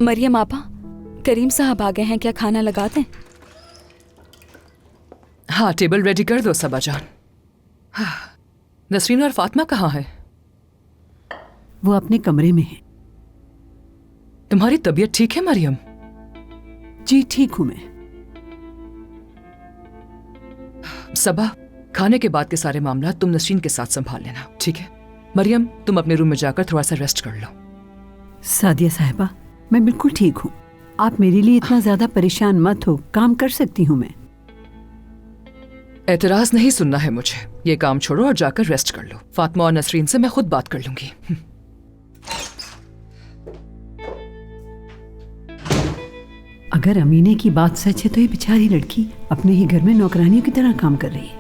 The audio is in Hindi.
मरियम आपा, करीम साहब आ गए हैं, क्या खाना लगा दें? हाँ, टेबल रेडी कर दो सबा जान। हाँ, नसरीन और फातिमा कहाँ हैं? वो अपने कमरे में है। तुम्हारी तबीयत ठीक है मरियम? जी ठीक हूं मैं। सबा, खाने के बाद के सारे मामला तुम नसरीन के साथ संभाल लेना, ठीक है? मरियम, तुम अपने रूम में जाकर थोड़ा सा रेस्ट कर लो। सादिया साहिबा, मैं बिल्कुल ठीक हूँ। आप मेरे लिए इतना ज्यादा परेशान मत हो, काम कर सकती हूँ मैं। एतराज नहीं सुनना है मुझे। ये काम छोड़ो और जाकर रेस्ट कर लो। फातिमा और नसरीन से मैं खुद बात कर लूंगी। अगर अमीने की बात सच है तो ये बेचारी लड़की अपने ही घर में नौकरानियों की तरह काम कर रही है।